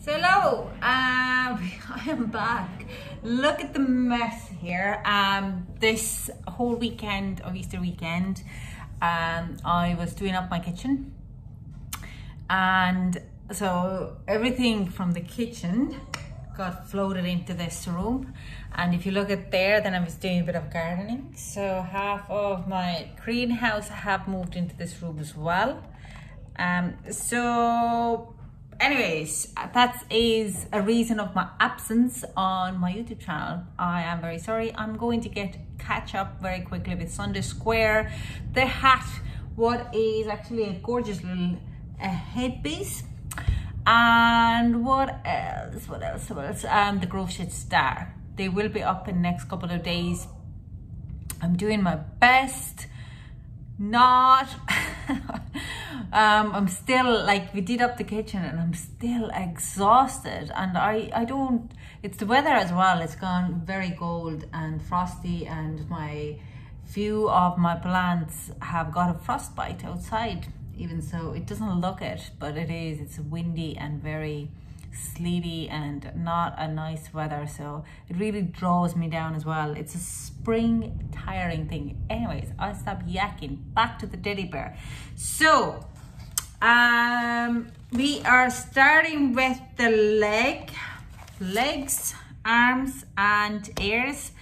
So hello, I am back. Look at the mess here. This whole weekend of Easter weekend, I was doing up my kitchen, and so everything from the kitchen got floated into this room. And if you look at there, then I was doing a bit of gardening. So half of my greenhouse have moved into this room as well. So anyways, that is a reason of my absence on my YouTube channel. I am very sorry. I'm going to catch up very quickly with Sunday Square. The hat, what is actually a gorgeous little headpiece. And what else? The Grove Shed Star. They will be up in the next couple of days. I'm doing my best. Not I'm still, like, we did up the kitchen and I'm still exhausted, and I don't, it's the weather as well. It's gone very cold and frosty, and my few of my plants have got a frostbite outside. Even so, it doesn't look it, but it is. It's windy and very sleety and not a nice weather, so it really draws me down as well. It's a spring tiring thing. Anyways, I'll stop yakking. Back to the teddy bear. So we are starting with the legs, arms and ears.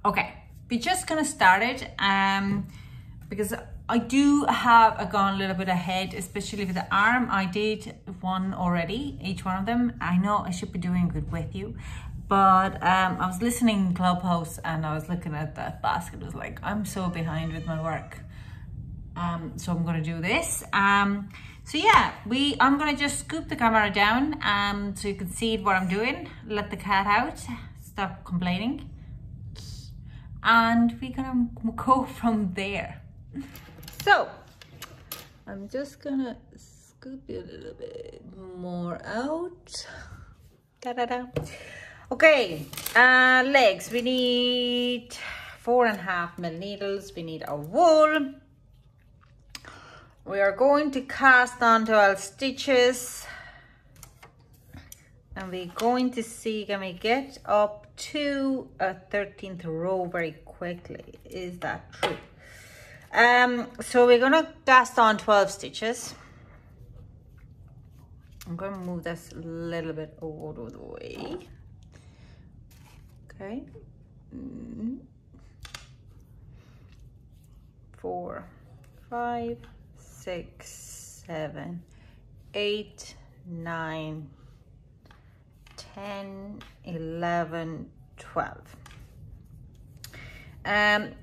Okay, we're just gonna start it because I do have gone a little bit ahead, especially with the arm. I did one already, each one of them. I know I should be doing good with you, but I was listening in Clubhouse and I was looking at that basket. I was like, I'm so behind with my work. So I'm gonna do this. So yeah, I'm gonna just scoop the camera down so you can see what I'm doing. Let the cat out, stop complaining. And we're gonna go from there. So I'm just gonna scoop it a little bit more out. Da-da-da. Okay, legs. We need 4.5 mil needles. We need a wool. We are going to cast on 12 stitches, and we're going to see, can we get up to a 13th row very quickly? Is that true? So we're gonna cast on 12 stitches. I'm gonna move this a little bit out of the way. Okay. 4, 5, 6, 7, 8, 9, 10, 11, 12.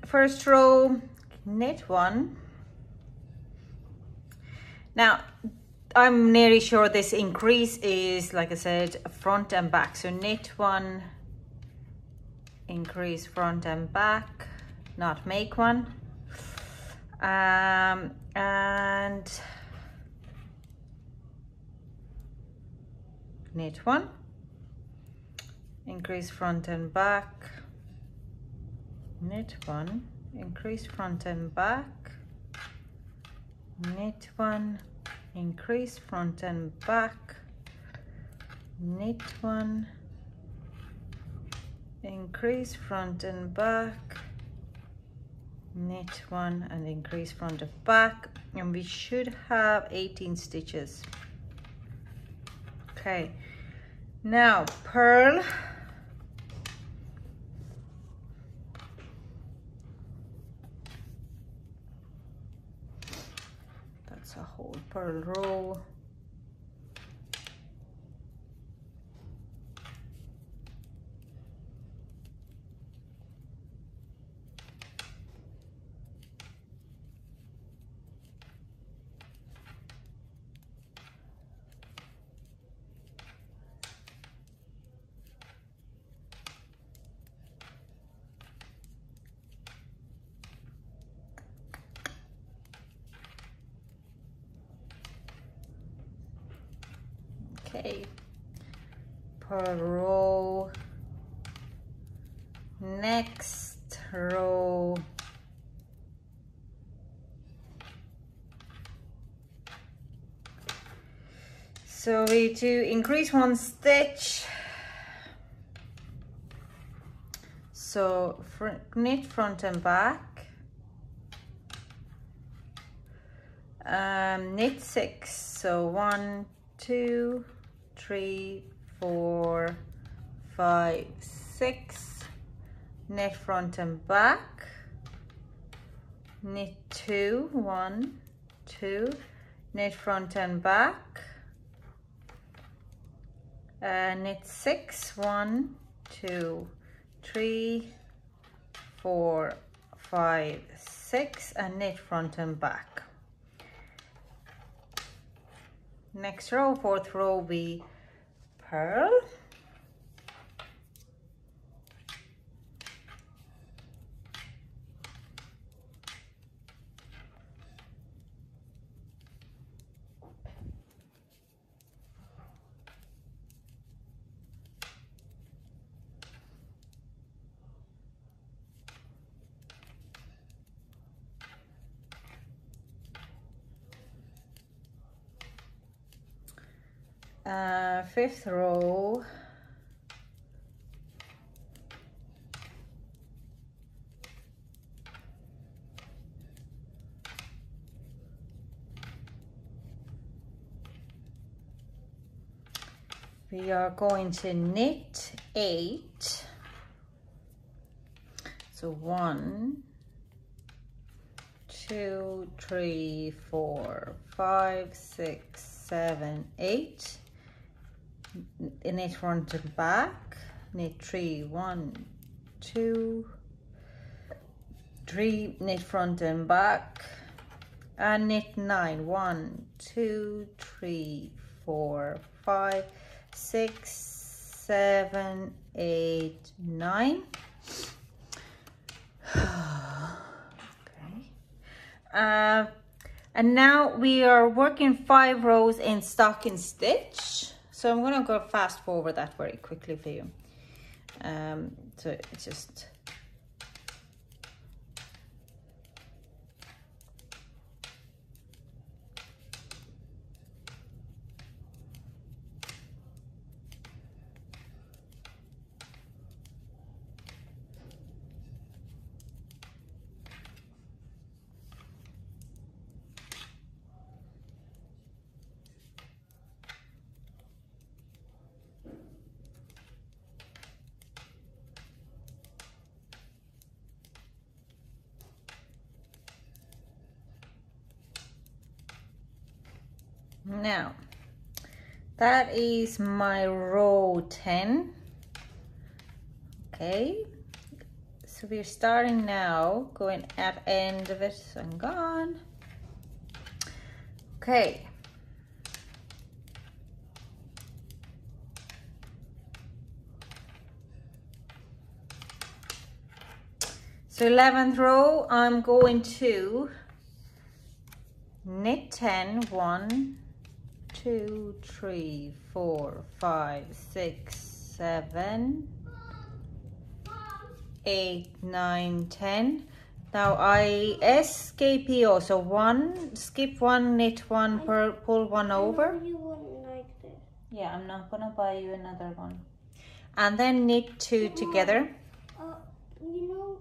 First row, knit one. Now I'm nearly sure this increase is, like I said, front and back. So knit one, increase front and back, not make one. And knit one, increase front and back, knit one, increase front and back, knit one, increase front and back, knit one, increase front and back, knit one, and increase front and back, and we should have 18 stitches. Okay, now purl. That's a whole purl row. Okay, purl row, next row, So we do increase one stitch. So knit front and back, knit 6. So 1, 2, 3, 4, 5, 6. Knit front and back, knit 2, 1, 2, knit front and back, knit 6, 1, 2, 3, 4, 5, 6, and knit front and back. Next row, 4th row, we purl. Fifth row, we are going to knit 8. So 1, 2, 3, 4, 5, 6, 7, 8. Knit front and back, knit 3, 1, 2, 3, knit front and back, and knit 9, 1, 2, 3, 4, 5, 6, 7, 8, 9. Okay. And now we are working 5 rows in stocking stitch. So I'm going to go fast forward that very quickly for you. So it's just... Now, that is my row 10. Okay, so we're starting now, going at end of it and gone. Okay. So 11th row, I'm going to knit 10, 1, 2, 3, 4, 5, 6, 7, 8, 9, 10. Now I SKPO, so 1, skip 1, knit 1, pull 1 over. You wouldn't like this. Yeah, I'm not gonna buy you another one. And then knit 2 together. You know,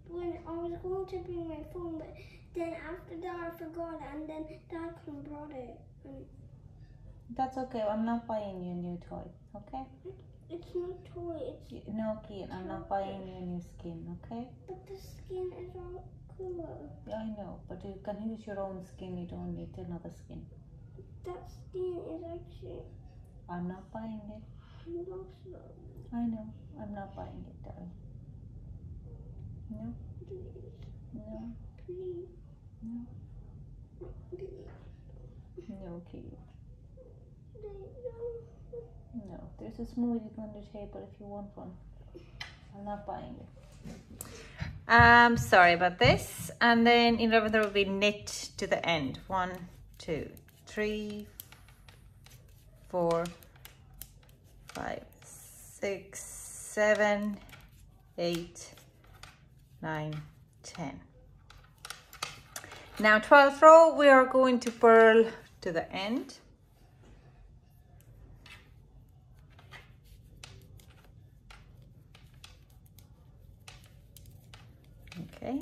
when I was going to bring my phone, but then after that I forgot, and then Dad couldn't brought it. That's okay, I'm not buying you a new toy, okay? It's not toy, it's... No, Kian, I'm not buying you a new skin, okay? But the skin is all cool. Yeah, I know, but you can use your own skin, you don't need another skin. That skin is actually... I'm not buying it. I know, I'm not buying it, darling. No? Please. No? Please. No? Please. No, Kian. No, there's a smoothie on the table if you want one. I'm not buying it. Sorry about this. And then 11th there will be knit to the end. 1, 2, 3, 4, 5, 6, 7, 8, 9, 10. Now 12th row, we are going to purl to the end. Okay.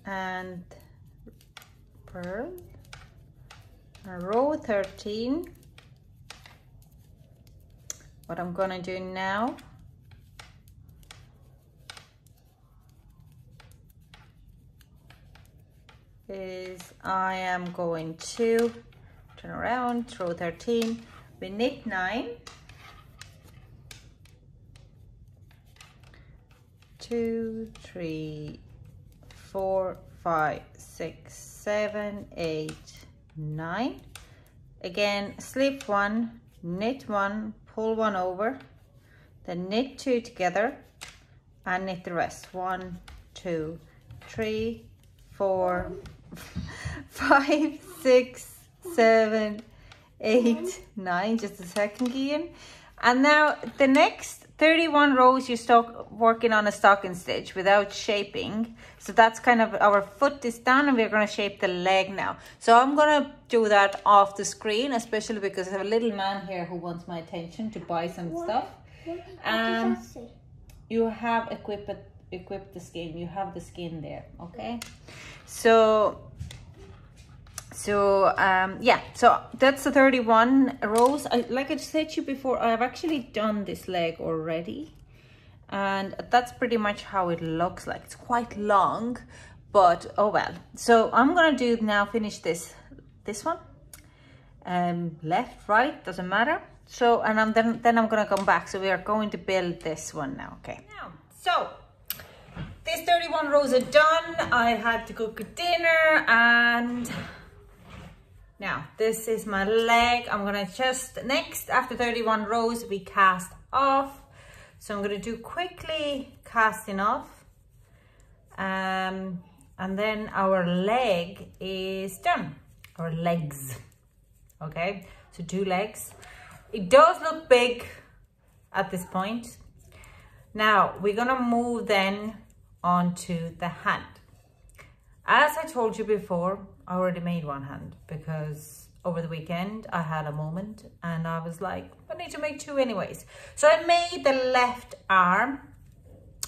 And purl, row 13. What I'm gonna do now is I am going to turn around, row 13, we knit 9, 2, 3, 4, 5, 6, 7, 8, 9. Again, slip 1, knit 1, pull 1 over, then knit 2 together and knit the rest. 1, 2, 3, 4, 5, 6, 7, 8, 9. Just a second, Gian. And now the next 31 rows you start working on a stocking stitch without shaping. So that's kind of, our foot is done and we're going to shape the leg now. So I'm going to do that off the screen, especially because I have a little man here who wants my attention to buy some stuff. What does that say? You have equip the skin. You have the skin there, okay? So yeah, so that's the 31 rows. Like I said to you before, I've actually done this leg already, and that's pretty much how it looks like. It's quite long, but oh well. So I'm gonna do now, finish this one, left, right, doesn't matter. So, and then I'm gonna come back. So we are going to build this one now, okay? Now, so these 31 rows are done. I had to cook dinner, and now this is my leg. I'm gonna just, next, after 31 rows, we cast off. So I'm gonna do quickly casting off. And then our leg is done, our legs, okay? So 2 legs. It does look big at this point. Now we're gonna move then onto the hand. As I told you before, I already made one hand because over the weekend I had a moment and I was like, I need to make 2 anyways. So I made the left arm.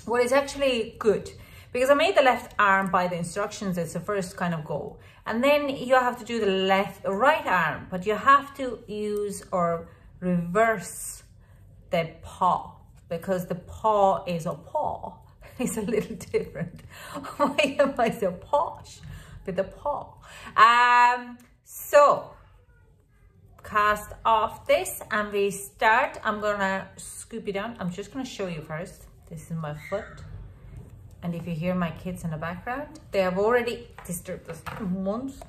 What is actually good, because I made the left arm by the instructions. It's the first kind of go. And then you have to do the right arm, but you have to use or reverse the paw, because the paw is a paw. It's a little different. Why am I so posh with the paw? So cast off this and we start. I'm gonna scoop it down. I'm just gonna show you first. This is my foot. And if you hear my kids in the background, they have already disturbed us once.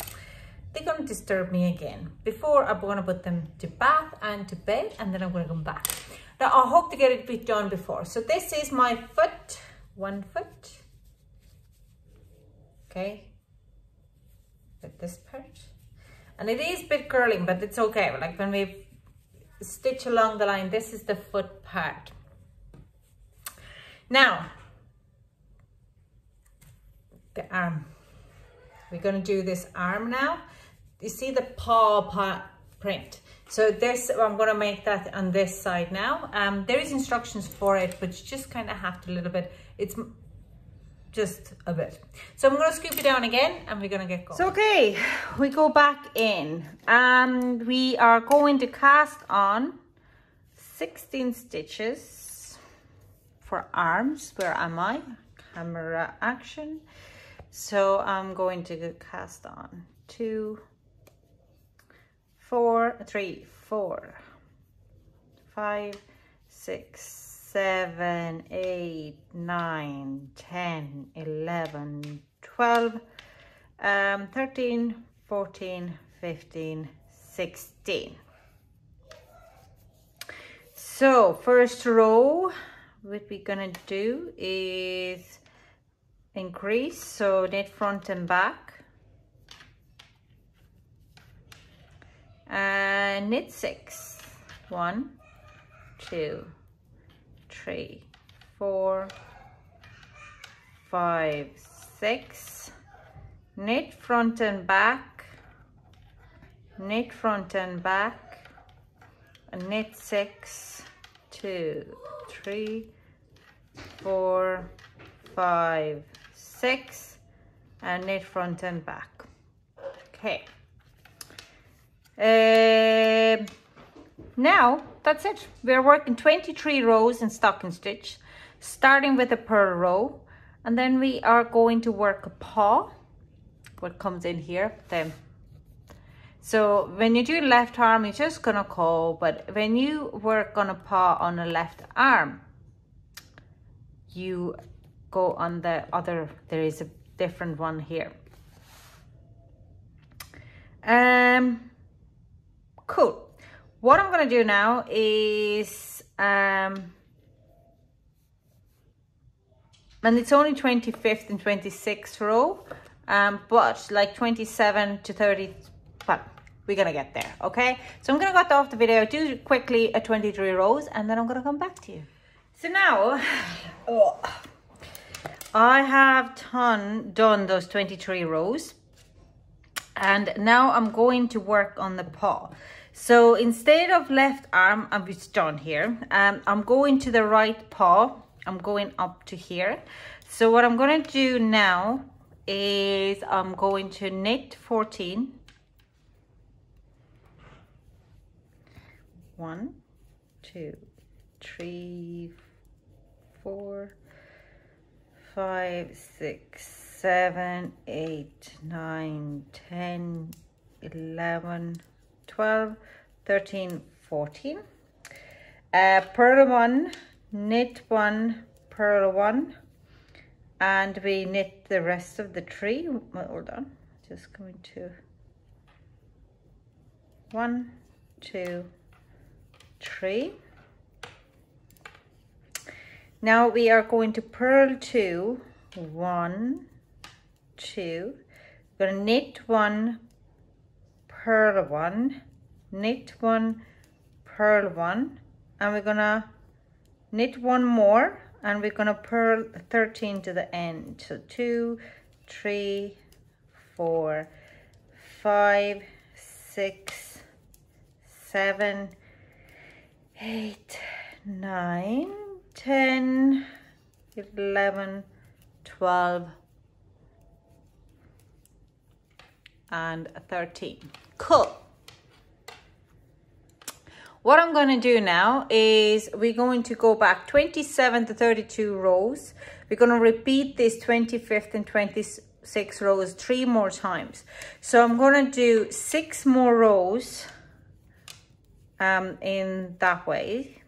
They're gonna disturb me again. Before, I'm gonna put them to bath and to bed, and then I'm gonna come back. Now, I hope to get it a bit done before. So this is my foot, 1 foot. Okay, with this part. And it is a bit curling, but it's okay. Like when we stitch along the line, this is the foot part. Now, the arm. We're gonna do this arm now. You see the paw print. So this, I'm gonna make that on this side now. There is instructions for it, but you just kind of have to a little bit. It's just a bit. So I'm gonna scoop it down again and we're gonna get going. So okay, we go back in and we are going to cast on 16 stitches for arms. Where am I? Camera action. So I'm going to cast on 2, 4, 3, 4, 5, 6, 7, 8, 9, 10, 11, 12, 13, 14, 15, 16. So first row, what we're gonna do is increase, so knit front and back, and knit 6. 1, 2, 3, 4, 5, 6. Knit front and back, knit front and back, and knit 6, 2, 3, 4, 5, 6, and knit front and back. Okay. Now that's it. We're working 23 rows in stocking stitch, starting with a purl row, and then we are going to work a paw, what comes in here then. So when you do left arm, you're just gonna caw, but when you work on a paw on a left arm, you go on the other, there is a different one here. Cool. What I'm gonna do now is and it's only 25th and 26th row, but like 27 to 30, but we're gonna get there. Okay, so I'm gonna cut off the video, do quickly a 23 rows, and then I'm gonna come back to you. So now I have done those 23 rows, and now I'm going to work on the paw. So instead of left arm, I'm just done here. I'm going to the right paw. I'm going up to here. So what I'm going to do now is I'm going to knit 14. 1, 2, 3, 4, 5, 6, 7, 8, 9, 10, 11, 12, 13, 14. Purl 1, knit 1, purl 1, and we knit the rest of the tree. Hold on, just going to 1, 2, 3. Now we are going to purl 2, 1, 2. We're going to knit 1, purl 1, knit 1, purl 1, and we're going to knit 1 more, and we're going to purl 13 to the end. So 2, 3, 4, 5, 6, 7, 8, 9, 10, 11, 12, and 13. Cool. What I'm going to do now is we're going to go back 27 to 32 rows. We're going to repeat this 25th and 26th rows 3 more times. So I'm going to do 6 more rows in that way.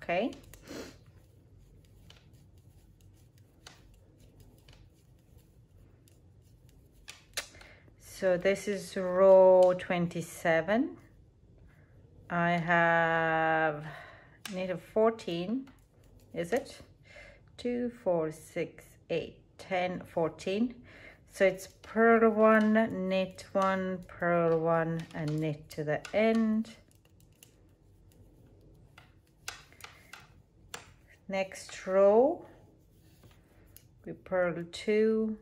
Okay. So this is row 27. I have knitted 14, is it? 2, 4, 6, 8, 10, 14. So it's purl 1, knit 1, purl 1, and knit to the end. Next row, we purl 2,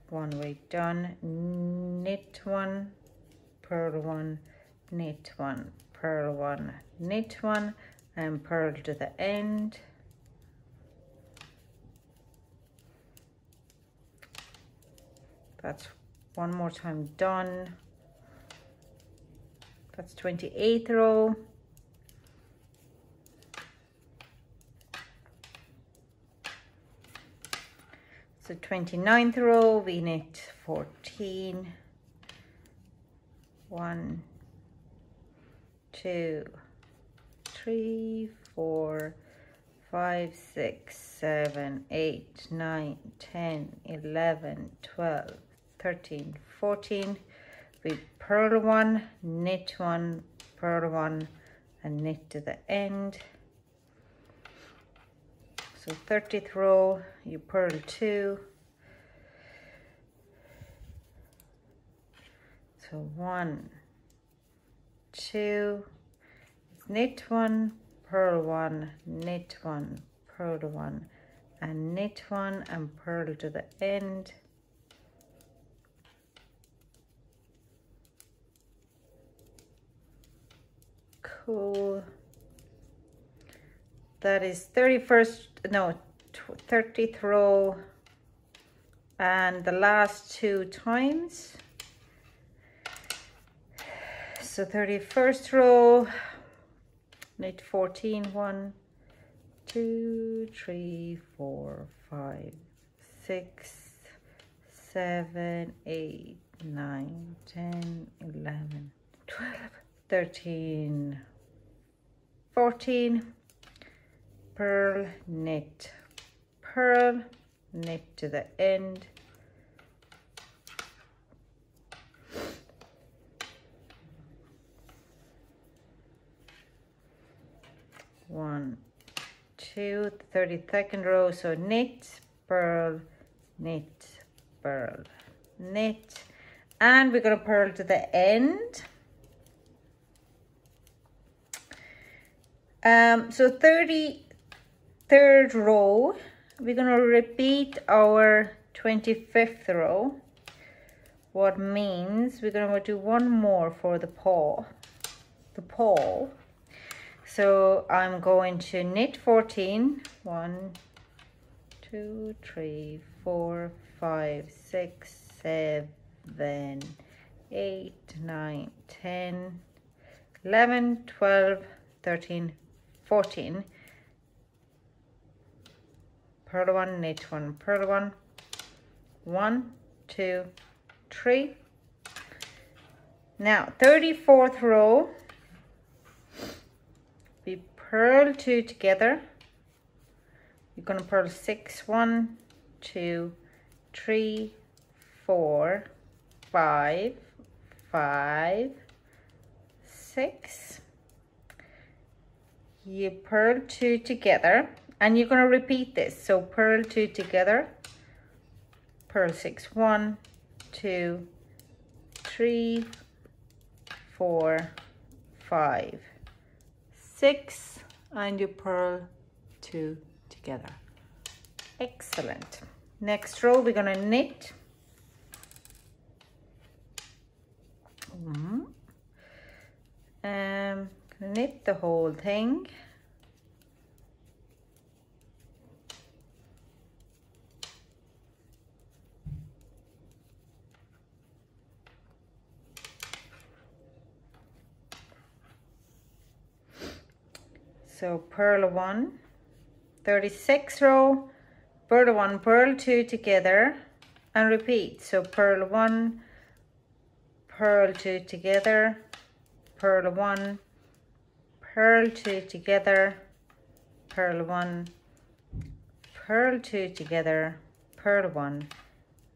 1 way done, knit 1, purl 1, knit 1, purl 1, knit 1, and purl to the end. That's 1 more time done. That's 28th row. So 29th row, we knit 14, 1, 2, 3, 4, 5, 6, 7, 8, 9, 10, 11, 12, 13, 14. We purl 1, knit 1, purl 1, and knit to the end. So 30th row, you purl 2. So 1, 2, knit 1, purl 1, knit 1, purl 1, and knit 1, and purl to the end. go, that is 30th row, and the last 2 times. So 31st row, knit 14, 1, 2, 3, 4, 5, 6, 7, 8, 9, 10, 11, 12, 13, 14, purl, knit, purl, knit to the end, one, 2, 32nd row, so knit, purl, knit, purl, knit, and we're going to purl to the end. So 33rd row, we're going to repeat our 25th row, what means we're going to do one more for the paw, so I'm going to knit 14, 1, 2, 3, 4, 5, 6, 7, 8, 9, 10, 11, 12, 13, 14, purl 1, knit 1, purl 1, 1, 2, 3. Now 34th row, we purl 2 together. You're going to purl 6, 1, 2, 3, 4, 5, 5, 6. You purl 2 together, and you're going to repeat this. So purl 2 together, purl 6, 1, 2, 3, 4, 5, 6, and you purl 2 together. Excellent. Next row, we're going to knit. Knit the whole thing. So purl 1, 36th row, purl 1, purl 2 together, and repeat. So purl 1, purl 2 together, purl 1, purl 2 together, purl 1, purl 2 together, purl 1,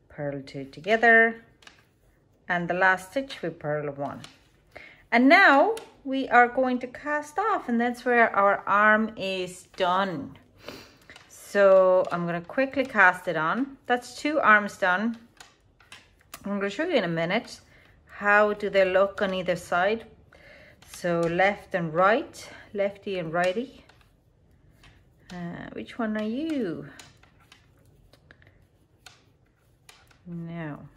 purl 2 together, and the last stitch we purl 1. And now we are going to cast off, and that's where our arm is done. So I'm going to quickly cast it on. That's 2 arms done. I'm going to show you in a minute how do they look on either side. So left and right, lefty and righty. Which one are you? Now,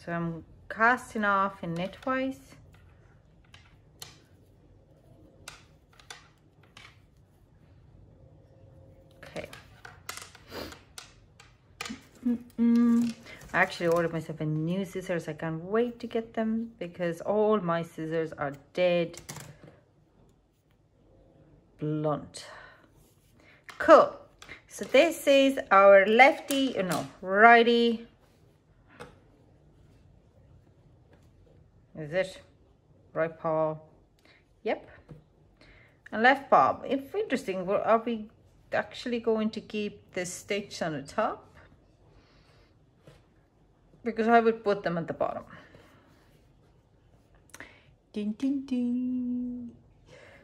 so I'm casting off in knitwise. Okay. I actually ordered myself a new scissors. I can't wait to get them because all my scissors are dead blunt. Cool. So this is our lefty, no, righty. Is it? Right paw. Yep. And left paw. If interesting, are we actually going to keep this stitch on the top? Because I would put them at the bottom. Ding, ding, ding.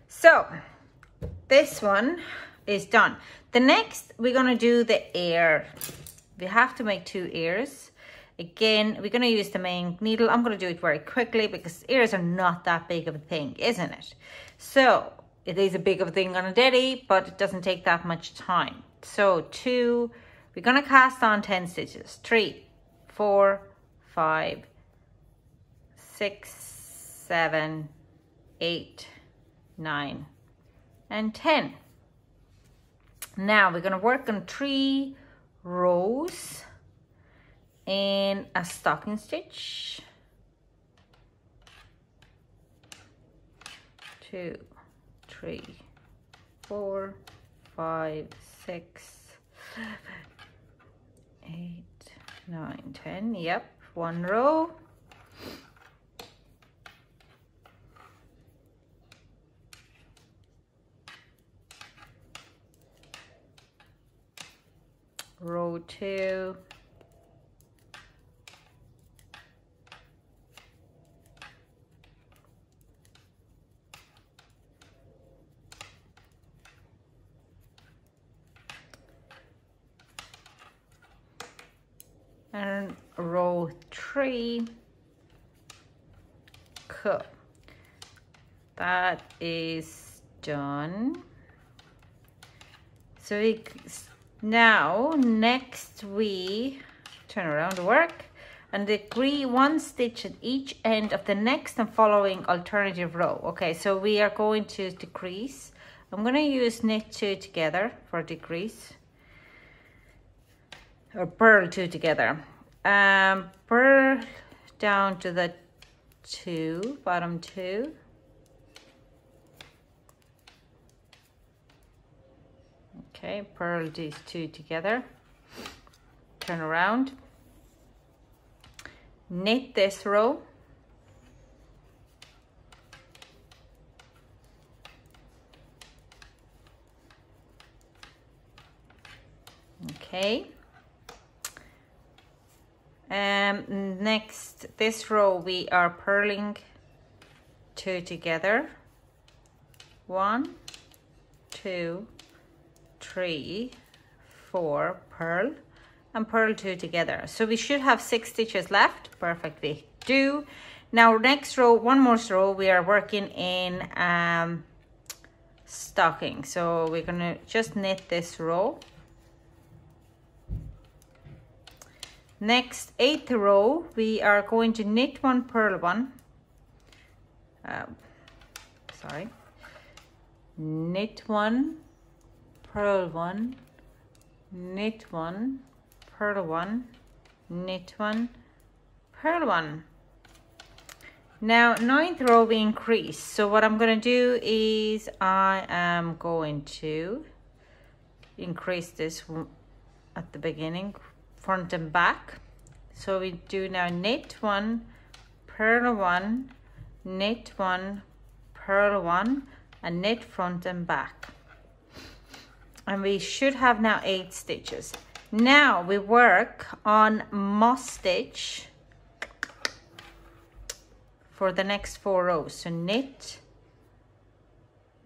So this one is done. The next, we're going to do the ear. We have to make 2 ears. Again, we're going to use the main needle. I'm going to do it very quickly because ears are not that big of a thing, isn't it? So it is a big of a thing on a daddy, but it doesn't take that much time. So 2, we're going to cast on 10 stitches. 3, 4, 5, 6, 7, 8, 9, and 10. Now we're going to work on 3 rows in a stocking stitch. 2, 3, 4, 5, 6, 7, 8, 9, 10. Yep, 1 row. Row 2. And row 3. Cool. That is done. So now next we turn around the work and decree 1 stitch at each end of the next and following alternative row. Okay, so we are going to decrease. I'm going to use knit 2 together for decrease, or purl 2 together. Purl down to the 2, bottom 2. Okay, purl these 2 together, turn around, knit this row, okay, next this row we are purling 2 together, 1, 2, 3, 4, purl, and purl 2 together. So we should have 6 stitches left. Perfectly do. Now next row, 1 more row, we are working in stocking. So we're going to just knit this row. Next 8th row, we are going to knit 1, purl 1. Knit 1, purl 1, knit 1, purl 1, knit 1, purl 1. Now 9th row we increase. So what I'm going to do is I am going to increase this at the beginning, front and back. So we do now knit 1, purl 1, knit 1, purl 1, and knit front and back. And we should have now 8 stitches. Now we work on moss stitch for the next 4 rows. So knit,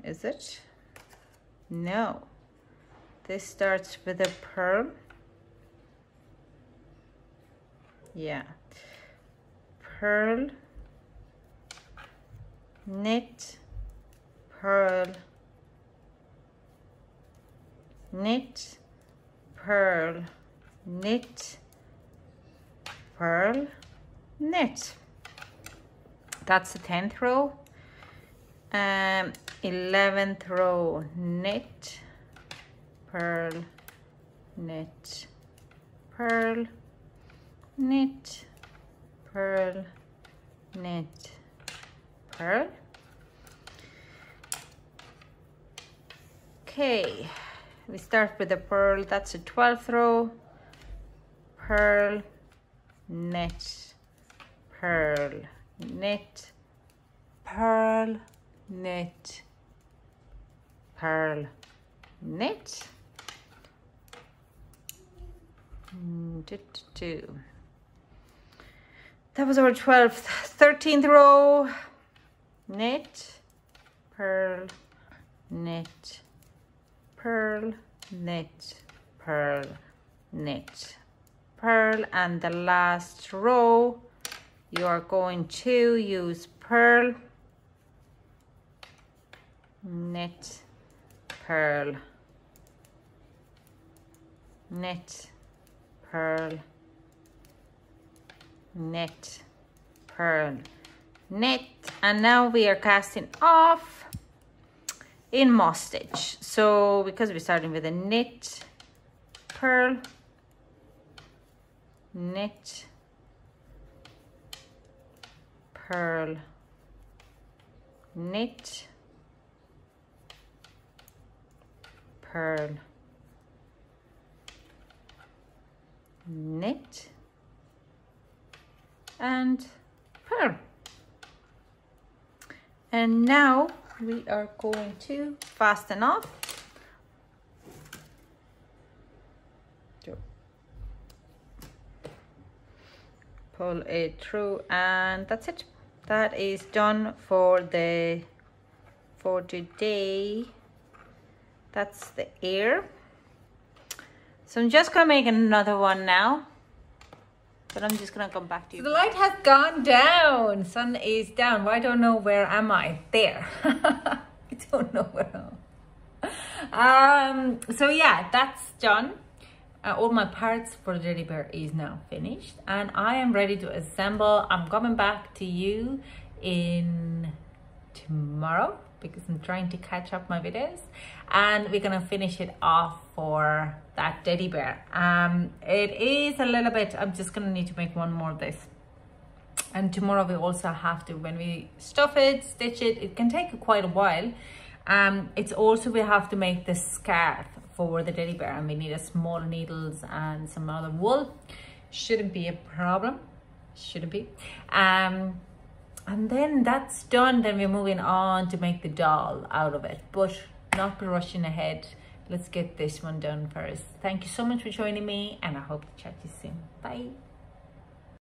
is it? No. This starts with a purl. Yeah. Purl, knit, purl, knit, purl, knit, purl, knit. That's the 10th row. 11th row, knit, purl, knit, purl, knit, purl, knit, purl. Okay, we start with the purl. That's a 12th row. Purl, knit, purl, knit, purl, knit, purl, knit. 2. That was our 12th. 13th row. Knit, purl, knit, purl, knit, purl, knit, purl, and the last row you are going to use purl, knit, purl, knit, purl, knit, purl, knit, and now we are casting off in moss stitch. So because we're starting with a knit, purl, knit, purl, knit, purl, knit, and purl. And now we are going to fasten off. Pull it through, and that's it. That is done for today. That's the ear. So I'm just gonna make another one now, but I'm just gonna come back to you. So the light has gone down. Sun is down. Well, I don't know, where am I? There. I don't know where I am. So yeah, that's done. All my parts for the teddy bear is now finished, and I am ready to assemble. I'm coming back to you in tomorrow because I'm trying to catch up my videos, and we're gonna finish it off for that teddy bear. It is a little bit, I'm just gonna need to make one more of this, and tomorrow we also have to, when we stuff it, stitch it, it can take quite a while. It's also, we have to make the scarf for the teddy bear, and we need a small needles and some other wool. Shouldn't be a problem, shouldn't be. And then that's done. Then we're moving on to make the doll out of it, but not rushing ahead. Let's get this one done first. Thank you so much for joining me, and I hope to chat to you soon. Bye.